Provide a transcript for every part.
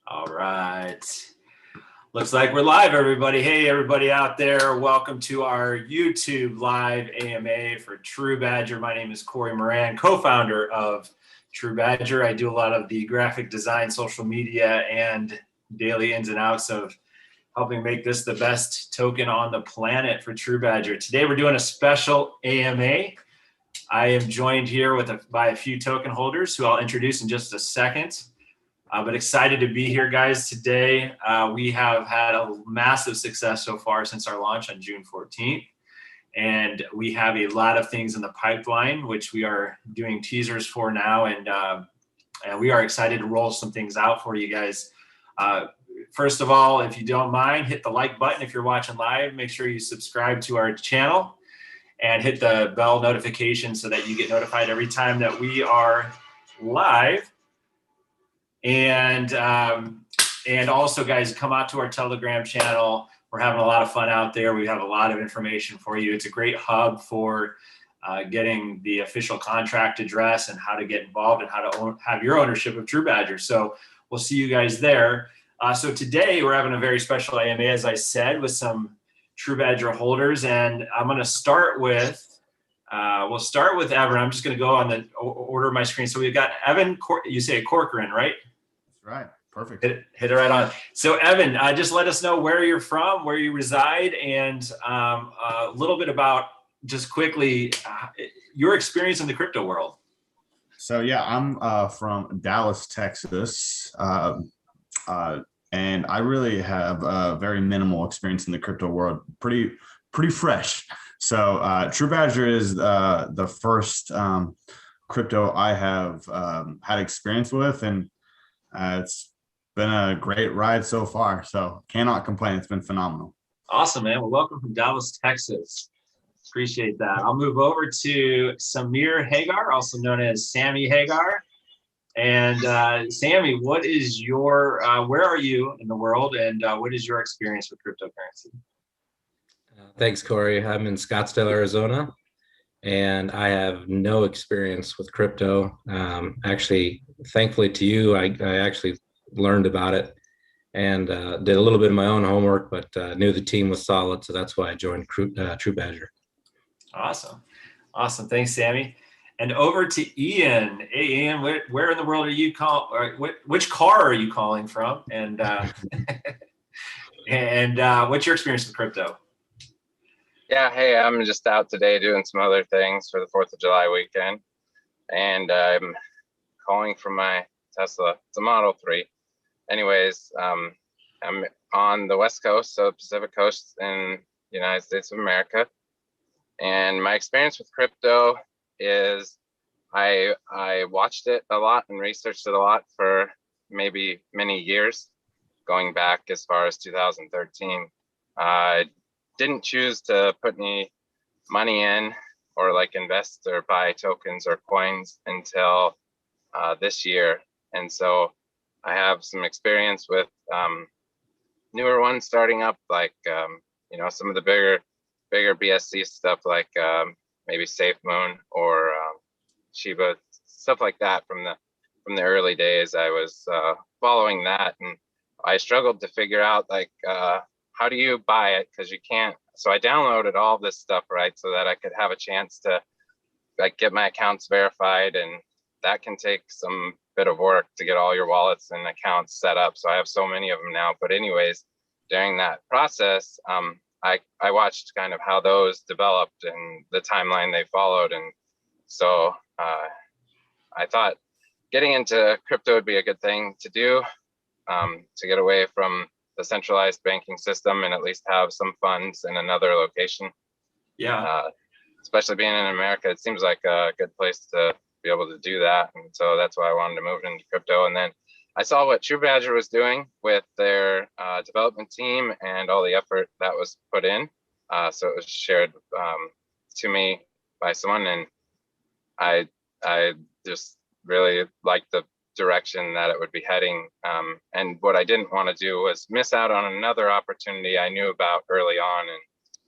All right. Looks like we're live, everybody. Hey, everybody out there. Welcome to our YouTube live AMA for TruBadger. My name is Corey Moran, co-founder of TruBadger. I do a lot of the graphic design, social media, and daily ins and outs of helping make this the best token on the planet for TruBadger. Today, we're doing a special AMA. I am joined here by a few token holders who I'll introduce in just a second. But excited to be here, guys. Today, we have had a massive success so far since our launch on June 14th. And we have a lot of things in the pipeline, which we are doing teasers for now. And we are excited to roll some things out for you guys. First of all, if you don't mind, hit the like button if you're watching live. Make sure you subscribe to our channel and hit the bell notification so that you get notified every time that we are live. And also, guys, come out to our Telegram channel. We're having a lot of fun out there. We have a lot of information for you. It's a great hub for getting the official contract address and how to get involved and how to have your ownership of TruBadger. So we'll see you guys there. So today we're having a very special AMA, as I said, with some TruBadger holders. And I'm going to start with, we'll start with Evan. I'm just going to go on the order of my screen. So we've got Evan, you say Corcoran, right? Right. Perfect. Hit it right on. So Evan, just let us know where you're from, where you reside, and a little bit about, just quickly, your experience in the crypto world. So yeah, I'm from Dallas, Texas, and I really have a very minimal experience in the crypto world. Pretty fresh. So TruBadger is the first crypto I have had experience with, and it's been a great ride so far, so cannot complain. It's been phenomenal. Awesome, man. Well, welcome from Dallas, Texas. Appreciate that. I'll move over to Samir Hagar, also known as Sammy Hagar. And Sammy, what is your, where are you in the world, and what is your experience with cryptocurrency? Thanks, Corey. I'm in Scottsdale, Arizona, and I have no experience with crypto. Actually, thankfully to you, I actually learned about it and did a little bit of my own homework, but knew the team was solid, so that's why I joined TruBadger. Awesome. Thanks, Sammy. And over to Ian. Hey, Ian, where in the world are you which car are you calling from? And what's your experience with crypto? Yeah, hey, I'm just out today doing some other things for the 4th of July weekend. And I'm calling from my Tesla. It's a Model 3. Anyways, I'm on the West Coast, so Pacific Coast in the United States of America. And my experience with crypto is I watched it a lot and researched it a lot for maybe many years, going back as far as 2013. I didn't choose to put any money in or like invest or buy tokens or coins until this year. And so I have some experience with newer ones starting up, like some of the bigger BSC stuff, like maybe SafeMoon or Shiba, stuff like that from the early days. I was following that, and I struggled to figure out like how do you buy it, because you can't. So I downloaded all this stuff, right, so that I could have a chance to like get my accounts verified, and that can take some bit of work to get all your wallets and accounts set up. So I have so many of them now. But anyways, during that process, I watched kind of how those developed and the timeline they followed. And so I thought getting into crypto would be a good thing to do, to get away from the centralized banking system and at least have some funds in another location. Yeah. Especially being in America, it seems like a good place to be able to do that. And so that's why I wanted to move into crypto. And then I saw what TruBadger was doing with their development team and all the effort that was put in. So it was shared to me by someone, and I just really liked the direction that it would be heading. And what I didn't want to do was miss out on another opportunity I knew about early on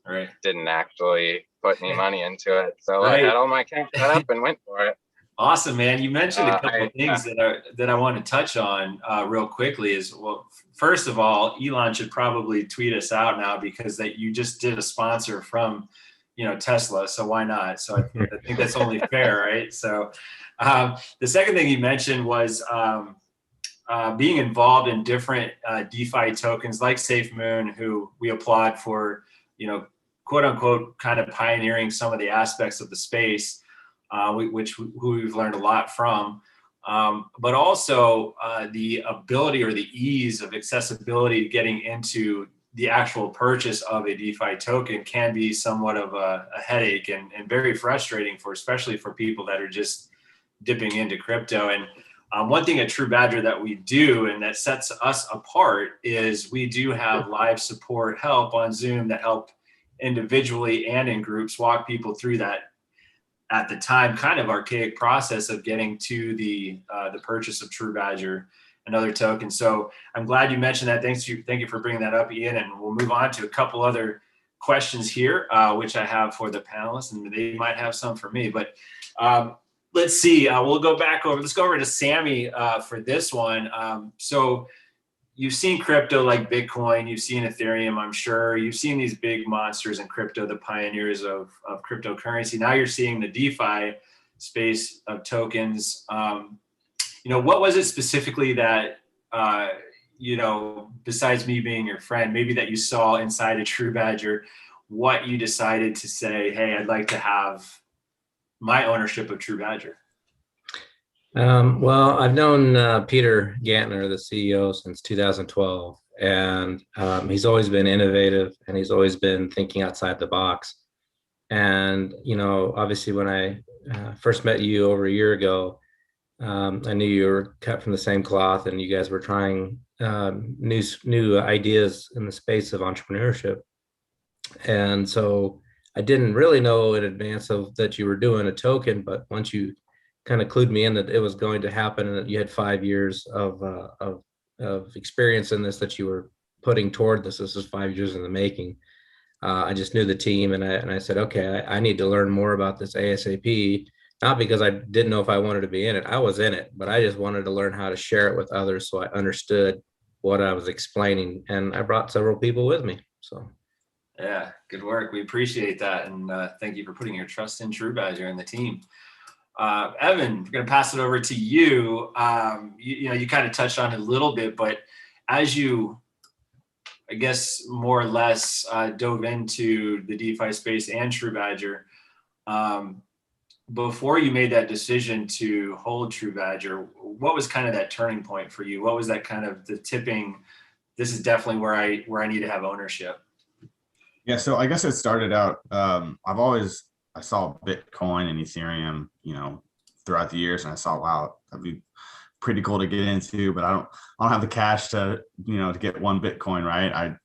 and didn't actually put any money into it. So I had all my accounts set up and went for it. Awesome, man. You mentioned a couple of things yeah. that I want to touch on real quickly. Is, well, first of all, Elon should probably tweet us out now, because that you just did a sponsor from, Tesla. So why not? So I think that's only fair, right? So the second thing you mentioned was being involved in different DeFi tokens like SafeMoon, who we applaud for, quote unquote, kind of pioneering some of the aspects of the space. Who we've learned a lot from, but also the ability or the ease of accessibility to getting into the actual purchase of a DeFi token can be somewhat of a headache and very frustrating especially for people that are just dipping into crypto. And one thing at TruBadger that we do and that sets us apart is we do have live support help on Zoom that help individually and in groups walk people through that, at the time, kind of archaic process of getting to the purchase of TruBadger and other tokens. So I'm glad you mentioned that. Thank you for bringing that up, Ian. And we'll move on to a couple other questions here, which I have for the panelists, and they might have some for me. But let's see. Let's go over to Sammy for this one. So you've seen crypto like Bitcoin, you've seen Ethereum, I'm sure. You've seen these big monsters in crypto, the pioneers of cryptocurrency. Now you're seeing the DeFi space of tokens. What was it specifically that, besides me being your friend, maybe that you saw inside of TruBadger, what you decided to say, hey, I'd like to have my ownership of TruBadger? Well, I've known Peter Gantner, the CEO, since 2012, and he's always been innovative and he's always been thinking outside the box. And, obviously when I first met you over a year ago, I knew you were cut from the same cloth and you guys were trying new ideas in the space of entrepreneurship. And so I didn't really know in advance of that you were doing a token, but once you kind of clued me in that it was going to happen and that you had 5 years of experience in this that you were putting toward this. This is 5 years in the making. I just knew the team and I said, okay, I need to learn more about this ASAP, not because I didn't know if I wanted to be in it. I was in it, but I just wanted to learn how to share it with others so I understood what I was explaining. And I brought several people with me. So. Yeah, good work. We appreciate that. And thank you for putting your trust in TruBadger and the team. Evan, we're going to pass it over to you. You kind of touched on it a little bit, but as you, I guess, more or less dove into the DeFi space and TruBadger, before you made that decision to hold TruBadger, what was kind of that turning point for you? What was that kind of the tipping, this is definitely where I need to have ownership? Yeah, so I guess it started out, I saw Bitcoin and Ethereum, throughout the years, and I saw, wow, that'd be pretty cool to get into, but I don't have the cash to, to get one Bitcoin, right? I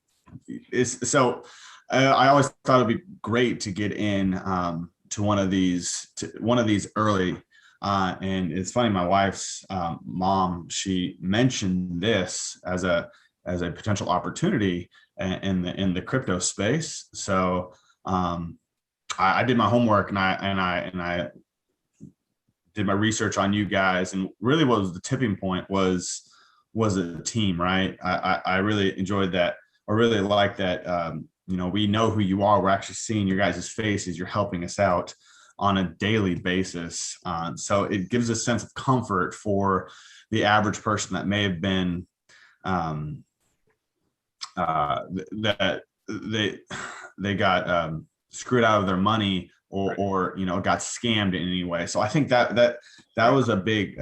always thought it'd be great to get in to one of these early. And it's funny, my wife's mom, she mentioned this as a potential opportunity in the crypto space. So I did my homework and I did my research on you guys, and really what was the tipping point was a team, right? I really enjoyed that. I really like that. We know who you are. We're actually seeing your guys' faces. You're helping us out on a daily basis. So it gives a sense of comfort for the average person that may have been that they got screwed out of their money or got scammed in any way. So I think that was a big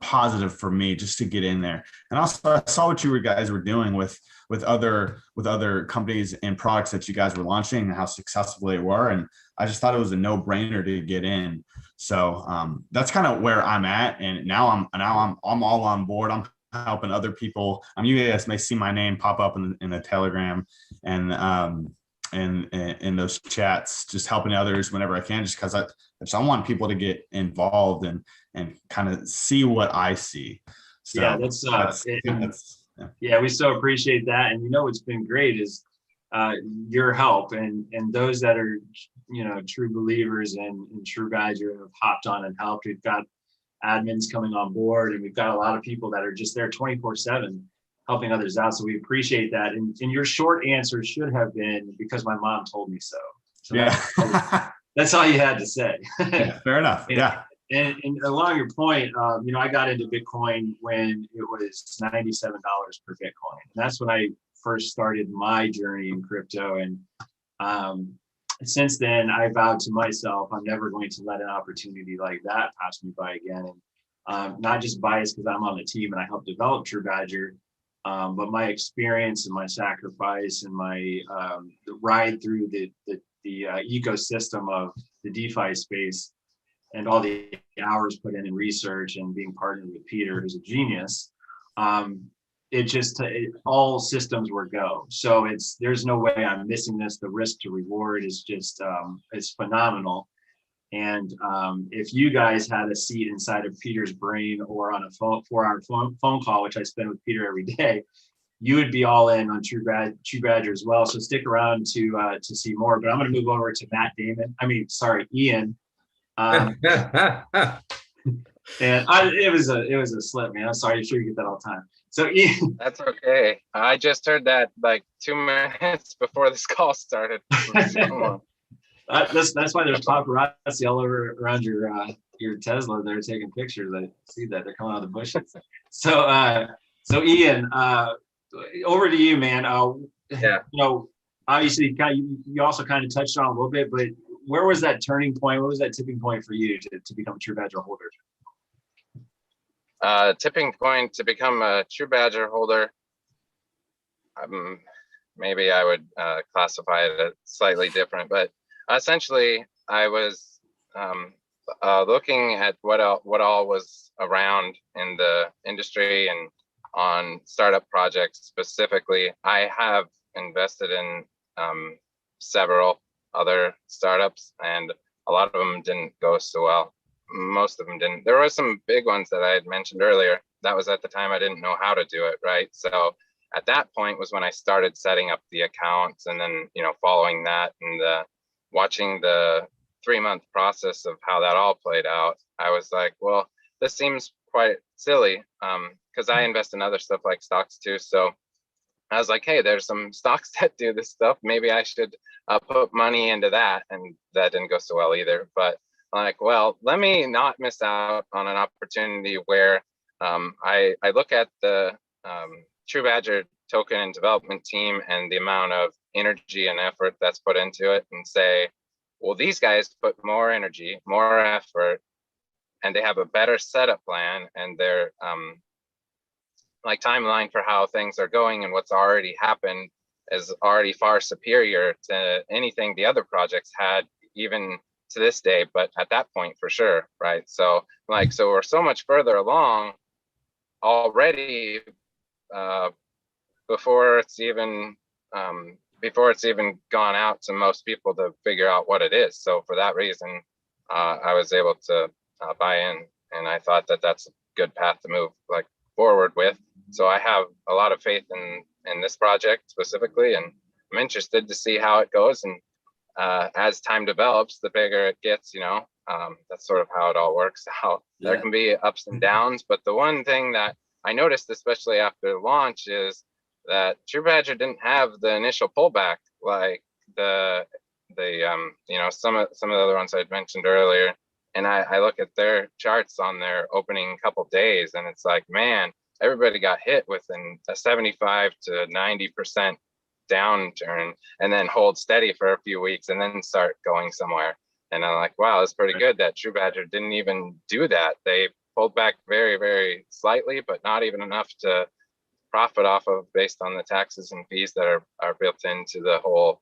positive for me, just to get in there. And also I saw what you guys were doing with other companies and products that you guys were launching and how successful they were. And I just thought it was a no-brainer to get in. So that's kind of where I'm at. And now I'm all on board. I'm helping other people. You guys may see my name pop up in the Telegram and in those chats, just helping others whenever I can, just because I want people to get involved and kind of see what I see. So yeah, we so appreciate that. And what's been great is your help and those that are, true believers in TruBadger have hopped on and helped. We've got admins coming on board, and we've got a lot of people that are just there 24/7 helping others out. So we appreciate that. And your short answer should have been, because my mom told me so. So Yeah. that's all you had to say. Yeah, fair enough. Yeah. And along your point, I got into Bitcoin when it was $97 per Bitcoin. And that's when I first started my journey in crypto. And since then, I vowed to myself, I'm never going to let an opportunity like that pass me by again. And not just biased because I'm on the team and I helped develop TruBadger, but my experience and my sacrifice and my the ride through the ecosystem of the DeFi space and all the hours put in research and being partnered with Peter, who's a genius, all systems were go. So there's no way I'm missing this. The risk to reward is just it's phenomenal. And if you guys had a seat inside of Peter's brain or on a 4-hour phone call, which I spend with Peter every day, you would be all in on TruBadger as well. So stick around to see more. But I'm going to move over to Ian. And it was a slip, man. I'm sorry. I'm sure you get that all the time. So Ian, That's okay. I just heard that like 2 minutes before this call started. that's why there's paparazzi all around your Tesla. They're taking pictures. I see that they're coming out of the bushes. So Ian, over to you, man. Yeah. Obviously, you also kind of touched on it a little bit, but where was that turning point? What was that tipping point for you to become a TruBadger holder? Tipping point to become a TruBadger holder. Maybe I would classify it as slightly different, but essentially I was looking at what all was around in the industry and on startup projects specifically. I have invested in several other startups, and a lot of them didn't go so well. Most of them didn't. There were some big ones that I had mentioned earlier. That was at the time I didn't know how to do it, right? So at that point was when I started setting up the accounts, and then following that and watching the 3-month process of how that all played out. I was like, well, this seems quite silly, because I invest in other stuff like stocks too. So I was like, hey, there's some stocks that do this stuff. Maybe I should put money into that. And that didn't go so well either. But I'm like, well, let me not miss out on an opportunity where I look at the TruBadger token and development team and the amount of energy and effort that's put into it and say, well, these guys put more energy, more effort, and they have a better setup plan, and their timeline for how things are going and what's already happened is already far superior to anything the other projects had, even to this day, but at that point for sure, right? So we're so much further along already before it's even gone out to most people to figure out what it is. So for that reason, I was able to buy in, and I thought that that's a good path to move forward with. So I have a lot of faith in this project specifically, and I'm interested to see how it goes. And as time develops, the bigger it gets, that's sort of how it all works out. Yeah. There can be ups and downs, but the one thing that I noticed, especially after launch, is that TruBadger didn't have the initial pullback like some of the other ones I'd mentioned earlier. And I look at their charts on their opening couple days, and it's like, man, everybody got hit within a 75 to 90% downturn, and then hold steady for a few weeks and then start going somewhere. And I'm like, wow, it's pretty good that TruBadger didn't even do that. They pulled back very, very slightly, but not even enough to profit off of based on the taxes and fees that are built into the whole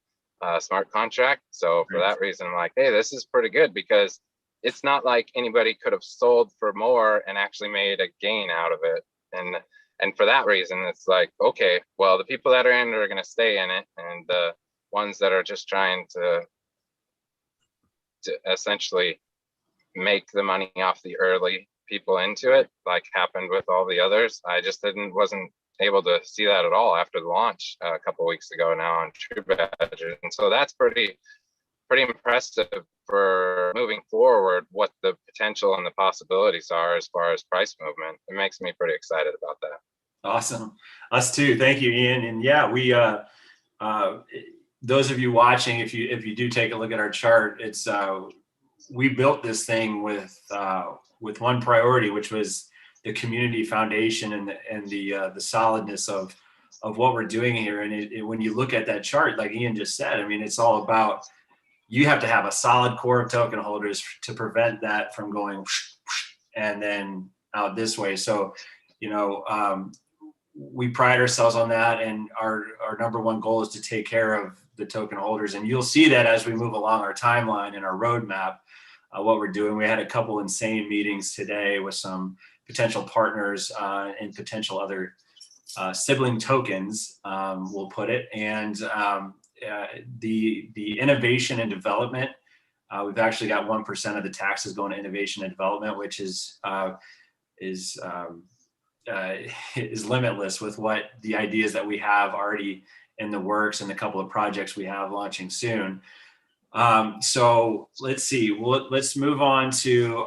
smart contract. So for that reason, I'm like, hey, this is pretty good, because it's not like anybody could have sold for more and actually made a gain out of it. And for that reason, it's like, okay, well, the people that are in it are going to stay in it, and the ones that are just trying to essentially make the money off the early people into it, like happened with all the others, I just wasn't able to see that at all after the launch a couple of weeks ago now on TruBadger. And so that's pretty impressive for moving forward, what the potential and the possibilities are as far as price movement. It makes me pretty excited about that. Awesome. Us too. Thank you, Ian. And yeah, we those of you watching, if you do take a look at our chart, it's we built this thing with one priority, which was the community foundation and the solidness of what we're doing here. And when you look at that chart, like Ian just said, I mean, it's all about, you have to have a solid core of token holders to prevent that from going and then out this way. So, you know, we pride ourselves on that, and our number one goal is to take care of the token holders. And you'll see that as we move along our timeline and our roadmap, what we're doing. We had a couple insane meetings today with some potential partners and potential other sibling tokens, we'll put it. And the innovation and development, we've actually got 1% of the taxes going to innovation and development, which is limitless with what the ideas that we have already in the works and the couple of projects we have launching soon. So let's see, let's move on to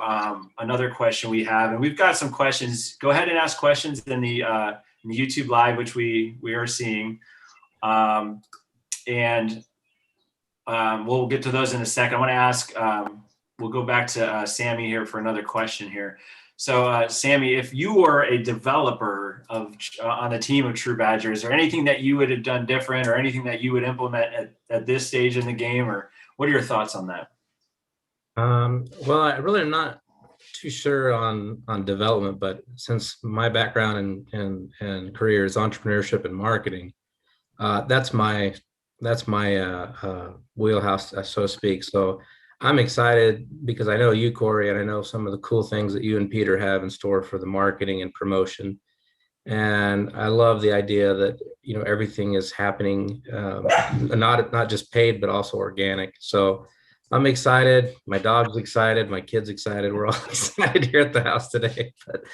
another question we have, and we've got some questions. Go ahead and ask questions in the YouTube live, which we are seeing. And we'll get to those in a second. I want to ask, we'll go back to Sammy here for another question here. So Sammy, if you were a developer on the team of TruBadger, is there anything that you would have done different or anything that you would implement at this stage in the game, or what are your thoughts on that? Well, I really am not too sure on development, but since my background and career is entrepreneurship and marketing, that's my wheelhouse, so to speak. So I'm excited because I know you, Corey, and I know some of the cool things that you and Peter have in store for the marketing and promotion. And I love the idea that, you know, everything is happening, not just paid, but also organic. So I'm excited. My dog's excited. My kid's excited. We're all excited here at the house today. But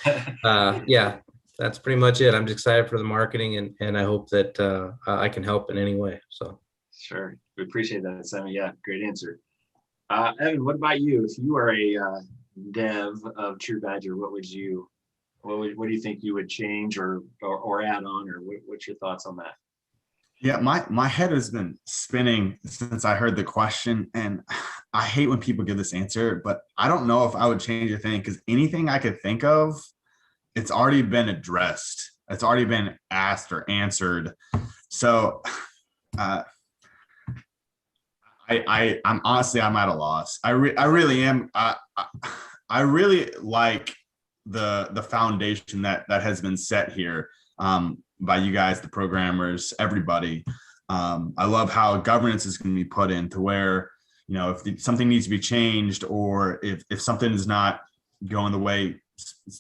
yeah, that's pretty much it. I'm just excited for the marketing, and I hope that I can help in any way. So sure, we appreciate that, Sammy. Yeah, great answer. Evan, what about you? If you are a dev of TruBadger, what do you think you would change or add on, or what's your thoughts on that? Yeah, my head has been spinning since I heard the question, and I hate when people give this answer, but I don't know if I would change a thing, because anything I could think of, it's already been addressed. It's already been asked or answered. So I'm honestly, I'm at a loss. I really am. I really like the foundation that has been set here by you guys, the programmers, everybody. I love how governance is going to be put in to where, you know, if something needs to be changed, or if something is not going the way,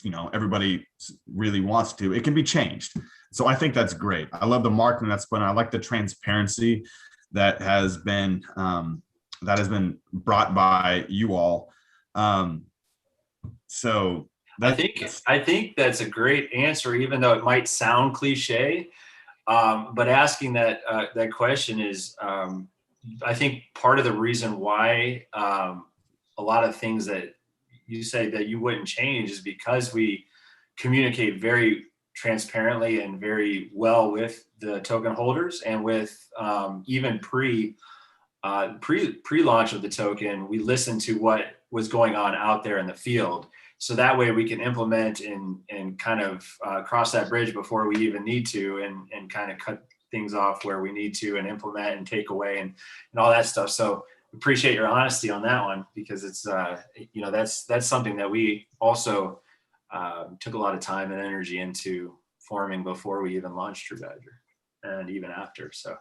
you know, everybody really wants to, it can be changed. So I think that's great. I love the marketing that's been. I like the transparency that has been brought by you all. So I think that's a great answer, even though it might sound cliche. But asking that question is, I think part of the reason why a lot of things that you say that you wouldn't change is because we communicate very transparently and very well with the token holders, and with even pre-launch of the token, we listened to what was going on out there in the field. So that way we can implement and kind of cross that bridge before we even need to, and kind of cut things off where we need to, and implement and take away and all that stuff. So appreciate your honesty on that one, because it's, you know, that's something that we also took a lot of time and energy into forming before we even launched TruBadger, and even after. So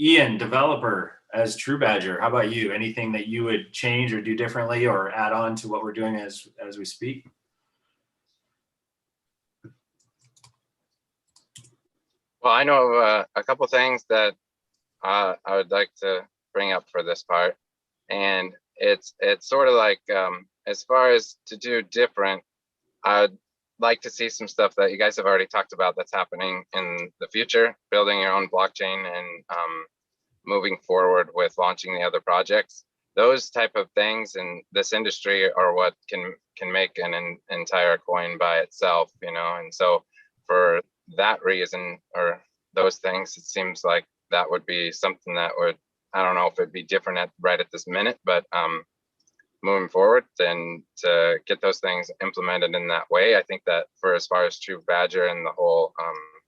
Ian, developer as TruBadger, how about you? Anything that you would change or do differently or add on to what we're doing as we speak? Well, I know a couple things that I would like to bring up for this part, and it's sort of like, as far as to do different, I'd like to see some stuff that you guys have already talked about that's happening in the future, building your own blockchain and moving forward with launching the other projects. Those type of things in this industry are what can make an entire coin by itself, you know. And so for that reason, or those things, it seems like that would be something that would, I don't know if it'd be different right at this minute, but moving forward, then to get those things implemented in that way, I think that for as far as TruBadger and the whole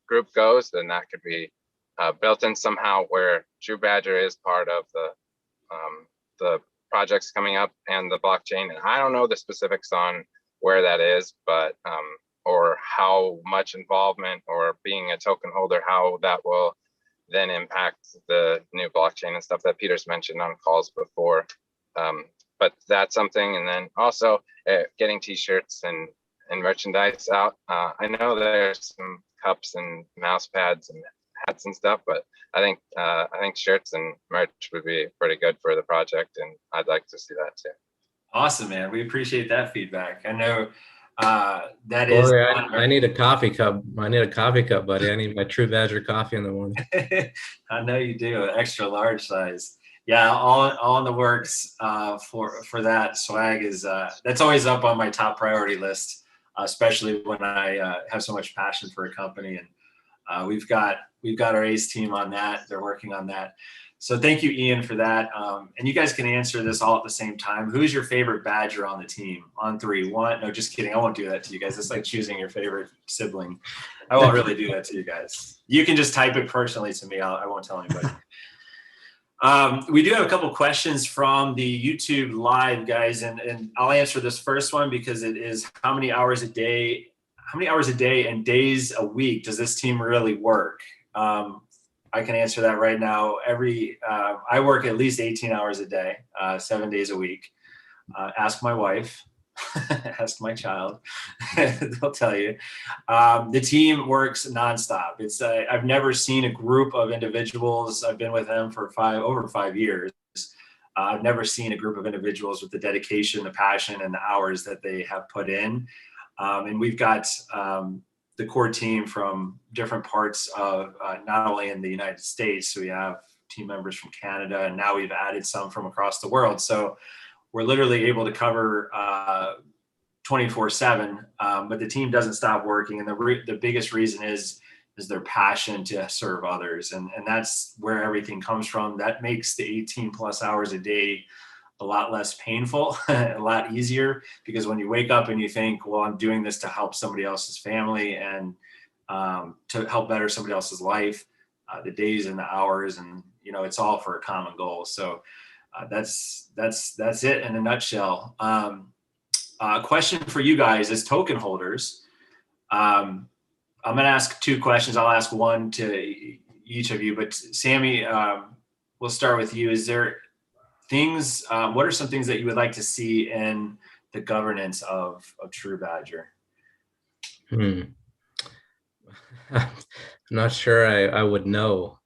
group goes, then that could be built in somehow where TruBadger is part of the projects coming up and the blockchain. And I don't know the specifics on where that is, but or how much involvement or being a token holder, how that will then impact the new blockchain and stuff that Peter's mentioned on calls before. But that's something. And then also getting t-shirts and merchandise out. I know there's some cups and mouse pads and hats and stuff, but I think shirts and merch would be pretty good for the project, and I'd like to see that too. Awesome, man. We appreciate that feedback. I know that Corey, is. I need a coffee cup. I need a coffee cup, buddy. I need my TruBadger coffee in the morning. I know you do, an extra large size. Yeah, all in the works for that. Swag is that's always up on my top priority list, especially when I have so much passion for a company. And we've got our ACE team on that. They're working on that. So thank you, Ian, for that. And you guys can answer this all at the same time. Who's your favorite Badger on the team? On 3, 1. No, just kidding. I won't do that to you guys. It's like choosing your favorite sibling. I won't really do that to you guys. You can just type it personally to me. I won't tell anybody. We do have a couple questions from the YouTube live, guys, and I'll answer this first one because it is how many hours a day and days a week does this team really work? I can answer that right now. I work at least 18 hours a day, 7 days a week. Ask my wife, ask my child, they'll tell you. The team works nonstop. I've never seen a group of individuals. I've been with them for over 5 years. I've never seen a group of individuals with the dedication, the passion, and the hours that they have put in. And we've got the core team from different parts of not only in the United States, so we have team members from Canada, and now we've added some from across the world. So we're literally able to cover 24/7, but the team doesn't stop working. And the biggest reason is their passion to serve others. And that's where everything comes from. That makes the 18 plus hours a day a lot less painful, a lot easier, because when you wake up and you think, well, I'm doing this to help somebody else's family and to help better somebody else's life, the days and the hours, and it's all for a common goal. So that's it in a nutshell. Question for you guys as token holders. I'm going to ask 2 questions. I'll ask one to each of you, but Sammy, we'll start with you. Is there things, what are some things that you would like to see in the governance of TruBadger? I'm not sure I would know.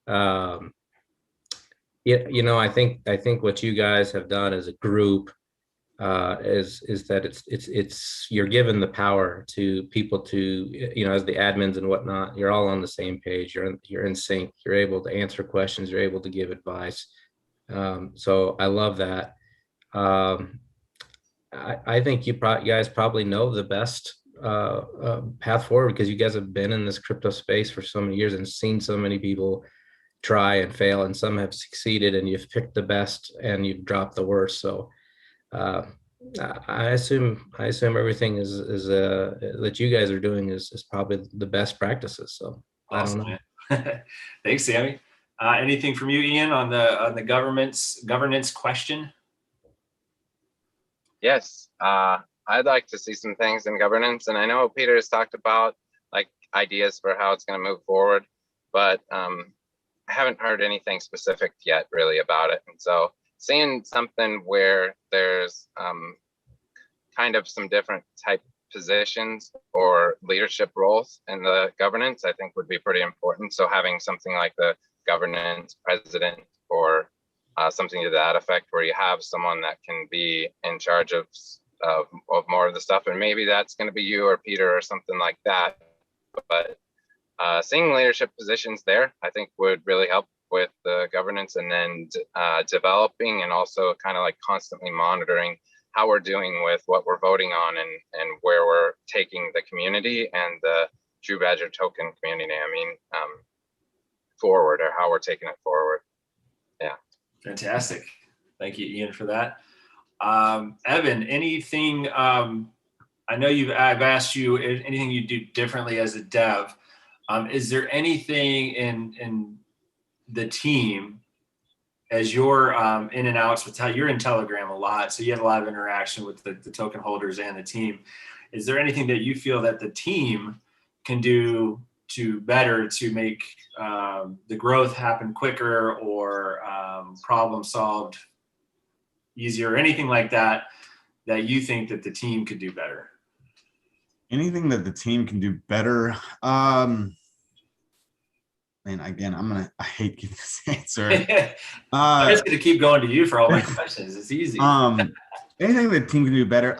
Yeah, I think what you guys have done as a group is that it's you're given the power to people to, as the admins and whatnot, you're all on the same page. You're in sync. You're able to answer questions. You're able to give advice. So I love that. I think you guys probably know the best path forward, because you guys have been in this crypto space for so many years and seen so many people try and fail, and some have succeeded, and you've picked the best and you've dropped the worst. So I assume everything is that you guys are doing is probably the best practices. So awesome. I don't know. Thanks, Sammy. Anything from you, Ian, on the governance question? Yes, I'd like to see some things in governance, and I know Peter has talked about like ideas for how it's going to move forward, but I haven't heard anything specific yet really about it. And so seeing something where there's kind of some different type positions or leadership roles in the governance, I think would be pretty important. So having something like the governance president or something to that effect, where you have someone that can be in charge of of more of the stuff. And maybe that's going to be you or Peter or something like that. But seeing leadership positions there, I think would really help with the governance, and then developing and also kind of like constantly monitoring how we're doing with what we're voting on, and where we're taking the community and the TruBadger token community, forward, or how we're taking it forward. Yeah. Fantastic. Thank you, Ian, for that. Evan, anything, I know I've asked you anything you do differently as a dev. Is there anything in the team, as you're in and outs with you're in Telegram a lot, so you have a lot of interaction with the token holders and the team. Is there anything that you feel that the team can do to better to make the growth happen quicker, or problem solved easier, or anything like that you think that the team could do better? Anything that the team can do better? Man, again, I hate giving this answer. I'm just going to keep going to you for all my questions. It's easy. Anything the team can do better?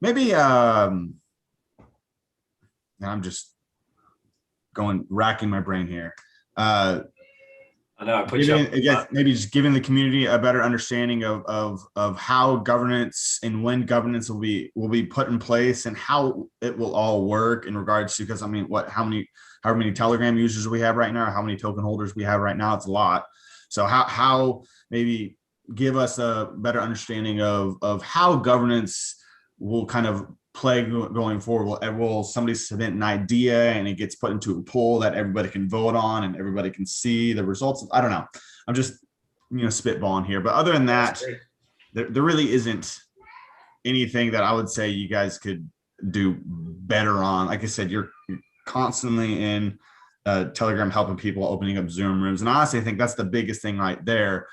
Maybe, I'm just racking my brain here. I know I put maybe just giving the community a better understanding of how governance and when governance will be put in place, and how it will all work in regards to, because however many Telegram users we have right now, how many token holders we have right now, it's a lot. So how maybe give us a better understanding of how governance will kind of play going forward. Will somebody submit an idea and it gets put into a poll that everybody can vote on and everybody can see the results? I don't know. I'm just spitballing here. But other than that, there really isn't anything that I would say you guys could do better on. Like I said, you're constantly in Telegram helping people, opening up Zoom rooms. And I honestly think that's the biggest thing right there.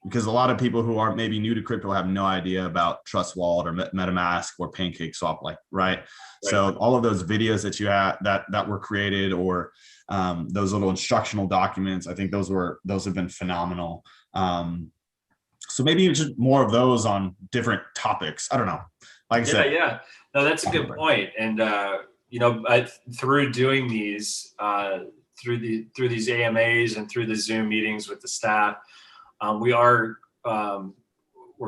Because a lot of people who are maybe new to crypto have no idea about Trust Wallet or MetaMask or PancakeSwap, right? So all of those videos that you have that were created, or those little instructional documents, I think those have been phenomenal. So maybe just more of those on different topics. I don't know. Like I said, yeah. No, that's a good point. And through doing these, through these AMAs and through the Zoom meetings with the staff, we're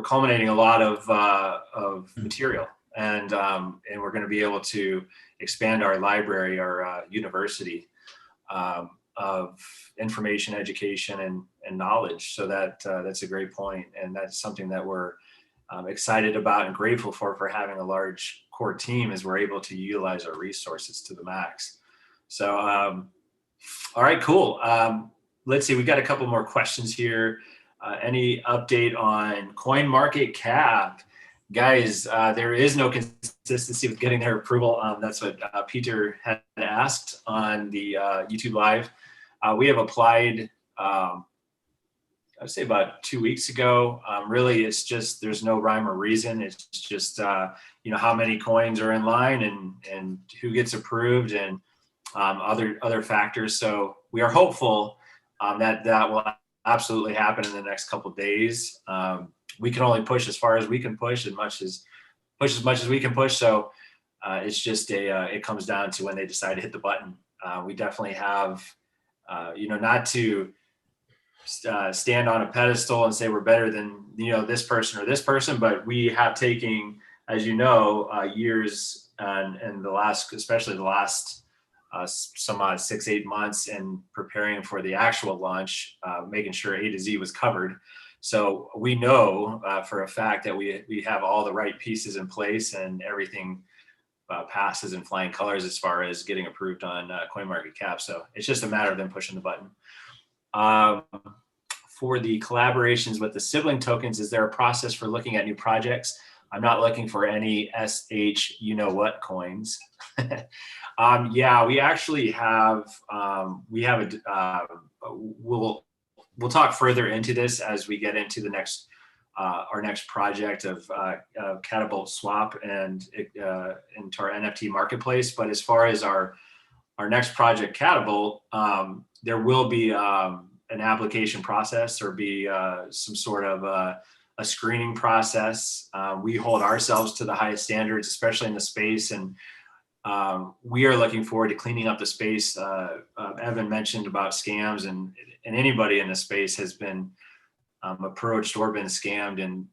culminating a lot of material, and we're going to be able to expand our library, our university of information, education, and knowledge. So that's a great point, and that's something that we're excited about and grateful for having a large core team, as we're able to utilize our resources to the max. So, all right, cool. Let's see, we got a couple more questions here. Any update on coin market cap? Guys, there is no consistency with getting their approval. That's what Peter had asked on the YouTube Live. We have applied, I would say about 2 weeks ago. Really, it's just, there's no rhyme or reason. It's just, how many coins are in line, and who gets approved, and other factors. So we are hopeful that will absolutely happen in the next couple of days. We can only push as far as we can push, as much as we can push. So it's just it comes down to when they decide to hit the button. We definitely have, not to stand on a pedestal and say we're better than this person or this person, but we have taken, as years and especially the last some 6-8 months, and preparing for the actual launch, making sure A to Z was covered. So we know for a fact that we have all the right pieces in place, and everything passes in flying colors as far as getting approved on CoinMarketCap. So it's just a matter of them pushing the button. For the collaborations with the sibling tokens, is there a process for looking at new projects? I'm not looking for any SH you-know-what coins. Yeah, we actually have, we'll talk further into this as we get into the next, our next project of Catapult Swap and into our NFT marketplace. But as far as our next project, Catapult, there will be an application process, or be some sort of a a screening process. We hold ourselves to the highest standards, especially in the space, and we are looking forward to cleaning up the space. Evan mentioned about scams, and anybody in the space has been approached or been scammed, and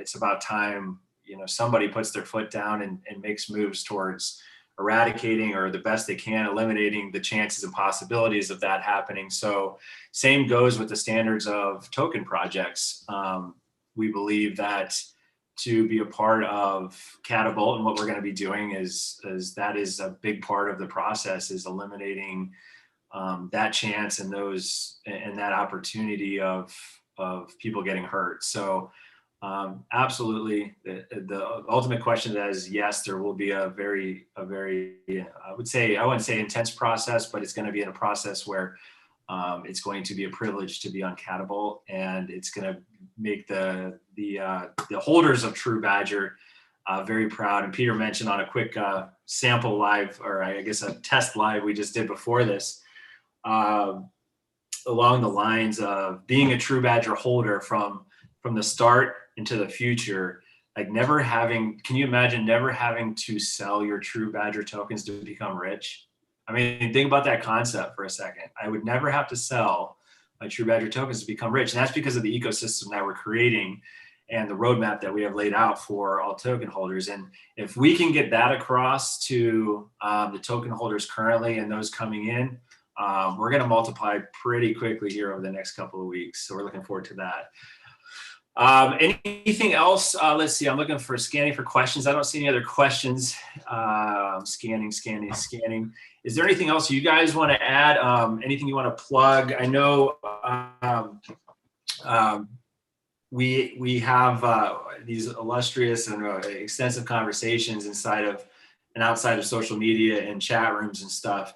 it's about time, somebody puts their foot down and makes moves towards eradicating, or the best they can, eliminating the chances and possibilities of that happening. So same goes with the standards of token projects. We believe that to be a part of Catapult, and what we're going to be doing is that is a big part of the process, is eliminating that chance and that opportunity of people getting hurt. So absolutely, the ultimate question to that is yes, there will be a very I wouldn't say intense process, but it's going to be in a process where it's going to be a privilege to be on Catapult, and it's going to make the holders of TruBadger very proud. And Peter mentioned on a quick sample live, or I guess a test live we just did before this, along the lines of being a TruBadger holder from the start into the future, like can you imagine never having to sell your TruBadger tokens to become rich? I mean, think about that concept for a second. I would never have to sell my TruBadger tokens to become rich. And that's because of the ecosystem that we're creating and the roadmap that we have laid out for all token holders. And if we can get that across to the token holders currently and those coming in, we're going to multiply pretty quickly here over the next couple of weeks. So we're looking forward to that. Anything else? Let's see. I'm scanning for questions. I don't see any other questions. I'm scanning. Is there anything else you guys want to add? Anything you want to plug? I know we have these illustrious and extensive conversations inside of and outside of social media and chat rooms and stuff.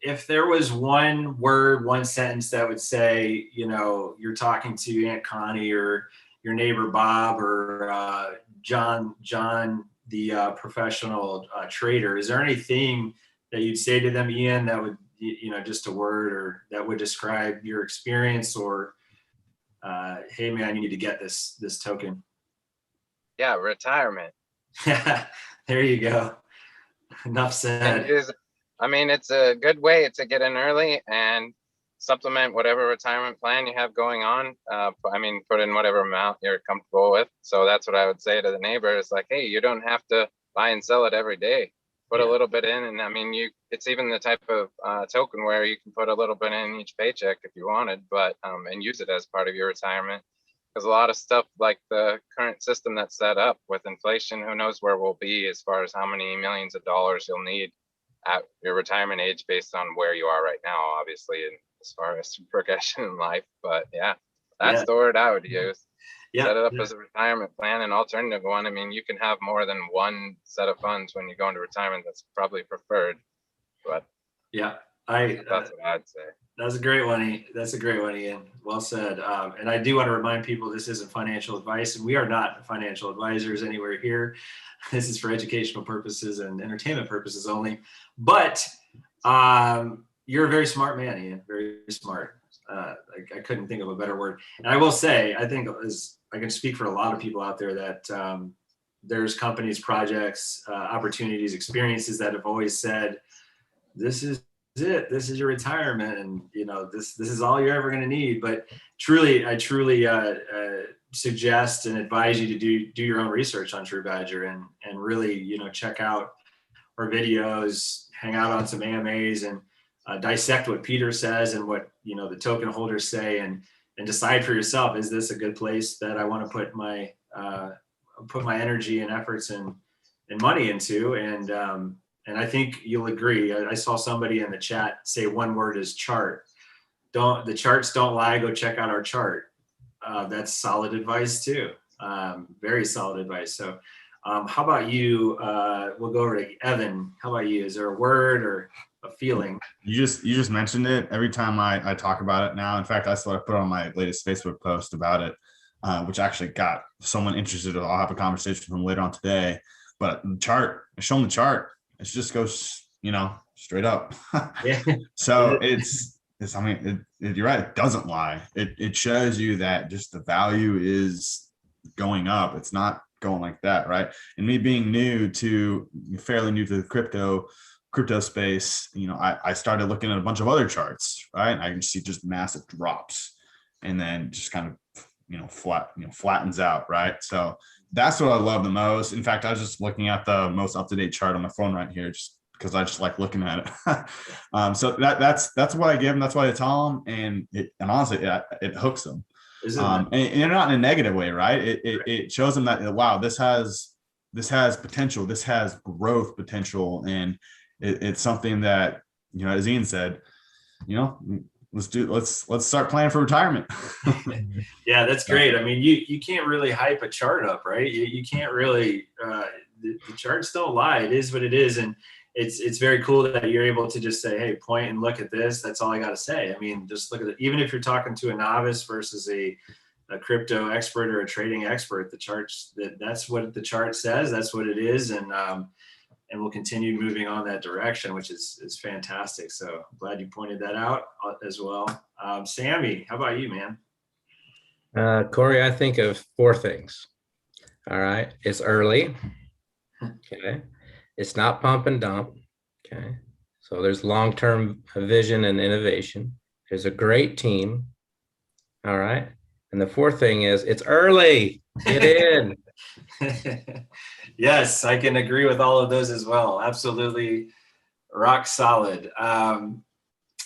If there was one word, one sentence that would say, you're talking to Aunt Connie or your neighbor Bob or John, the professional trader, is there anything that you'd say to them, Ian, that would, just a word or that would describe your experience, or, hey man, you need to get this token? Yeah, retirement. There you go. Enough said. It's a good way to get in early and supplement whatever retirement plan you have going on. Put in whatever amount you're comfortable with. So that's what I would say to the neighbors, like, hey, you don't have to buy and sell it every day. Put a little bit in, and it's even the type of token where you can put a little bit in each paycheck if you wanted, but and use it as part of your retirement. Because a lot of stuff like the current system that's set up with inflation, who knows where we'll be as far as how many millions of dollars you'll need at your retirement age based on where you are right now, obviously, and as far as progression in life. But that's the word I would use. Set it up as a retirement plan, an alternative one. You can have more than one set of funds when you go into retirement. That's probably preferred. But that's what I'd say. That's a great one. That's a great one, Ian. Well said. And I do want to remind people this isn't financial advice, and we are not financial advisors anywhere here. This is for educational purposes and entertainment purposes only. But you're a very smart man, Ian. Very smart. I couldn't think of a better word. And I will say, I think I can speak for a lot of people out there that there's companies, projects, opportunities, experiences that have always said, this is it. This is your retirement, and this is all you're ever going to need. But I truly suggest and advise you to do your own research on TruBadger and really check out our videos, hang out on some AMAs, and dissect what Peter says and what the token holders say, and decide for yourself, is this a good place that I want to put my energy and efforts and money into? And I think you'll agree. I saw somebody in the chat say one word is chart. The charts don't lie. Go check out our chart. That's solid advice too. Very solid advice. So how about you? We'll go over to Evan. How about you? Is there a word or a feeling? You just mentioned it. Every time I talk about it now, in fact, that's what I put on my latest Facebook post about it, which actually got someone interested. I'll have a conversation with them later on today. But the chart, show them the chart. It just goes, straight up. Yeah. So you're right. It doesn't lie. It shows you that just the value is going up. It's not going like that, right? And me being fairly new to the crypto space, I started looking at a bunch of other charts, right? And I can see just massive drops, and then just kind of flattens out, right? So that's what I love the most. In fact, I was just looking at the most up-to-date chart on my phone right here, just because I just like looking at it. So that's what I give them. That's what I tell them, and honestly, it hooks them. And not in a negative way, right? It shows them that, wow, this has potential. This has growth potential, and it's something that, as Ian said, let's start planning for retirement. Yeah, that's great. I mean, you can't really hype a chart up, right? You can't really, the charts don't lie. It is what it is. And it's very cool that you're able to just say, hey, point and look at this. That's all I got to say. I mean, just look at it. Even if you're talking to a novice versus a crypto expert or a trading expert, the charts, that's what the chart says. That's what it is. And we'll continue moving on that direction, which is fantastic. So I'm glad you pointed that out as well. Sammy, how about you, man? Corey, I think of 4 things. All right. It's early. Okay. It's not pump and dump. Okay. So there's long-term vision and innovation. There's a great team. All right. And the 4th thing is it's early. Get in. Yes, I can agree with all of those as well. Absolutely rock solid.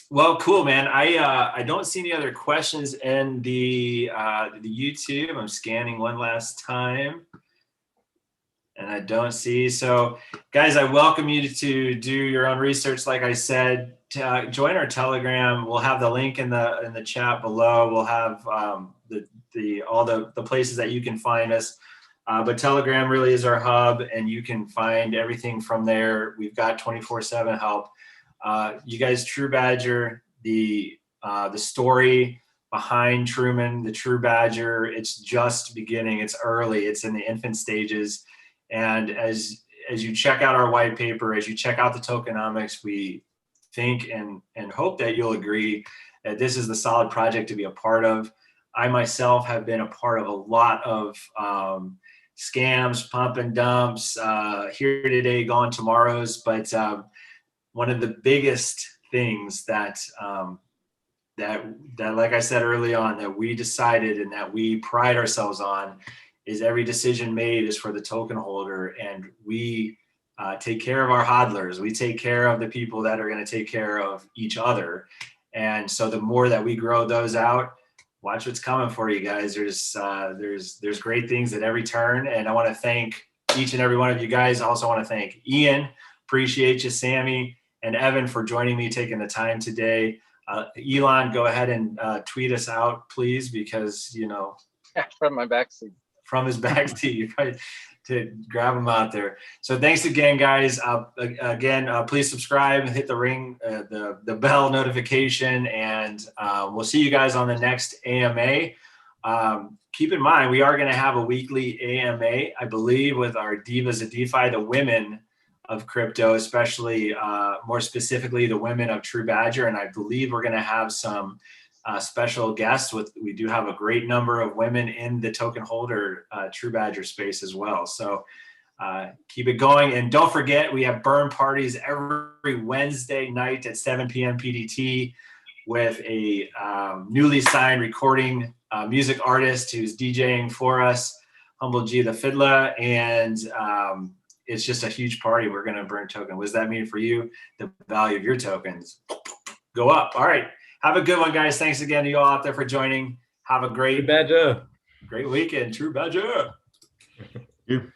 Well, cool, man. I don't see any other questions in the YouTube. I'm scanning one last time, and I don't see. So, guys, I welcome you to do your own research. Like I said, join our Telegram. We'll have the link in the chat below. We'll have all the places that you can find us. But Telegram really is our hub, and you can find everything from there. We've got 24/7 help. You guys, TruBadger, the story behind Truman, the TruBadger, it's just beginning. It's early. It's in the infant stages. And as you check out our white paper, as you check out the tokenomics, we think and hope that you'll agree that this is the solid project to be a part of. I myself have been a part of a lot of scams, pump and dumps, here today, gone tomorrow's. But one of the biggest things that like I said early on, that we decided and that we pride ourselves on is every decision made is for the token holder, and we take care of our hodlers. We take care of the people that are going to take care of each other. And so the more that we grow those out, watch what's coming for you guys. There's great things at every turn. And I want to thank each and every one of you guys. I also want to thank Ian. Appreciate you, Sammy and Evan, for joining me, taking the time today. Elon, go ahead and tweet us out, please, because, from my backseat. From his backseat, you probably to grab him out there. So thanks again, guys. Please subscribe, hit the ring, the bell notification, and we'll see you guys on the next AMA. Keep in mind, we are going to have a weekly AMA, I believe, with our Divas of DeFi, the women of crypto, especially more specifically the women of TruBadger. And I believe we're going to have some special guests. We do have a great number of women in the token holder TruBadger space as well. So keep it going. And don't forget, we have burn parties every Wednesday night at 7 p.m. PDT with a newly signed recording music artist who's DJing for us, Humble G the Fiddler. And it's just a huge party. We're going to burn token. What does that mean for you? The value of your tokens go up. All right. Have a good one, guys. Thanks again to you all out there for joining. Have a great TruBadger. Great weekend. TruBadger. You.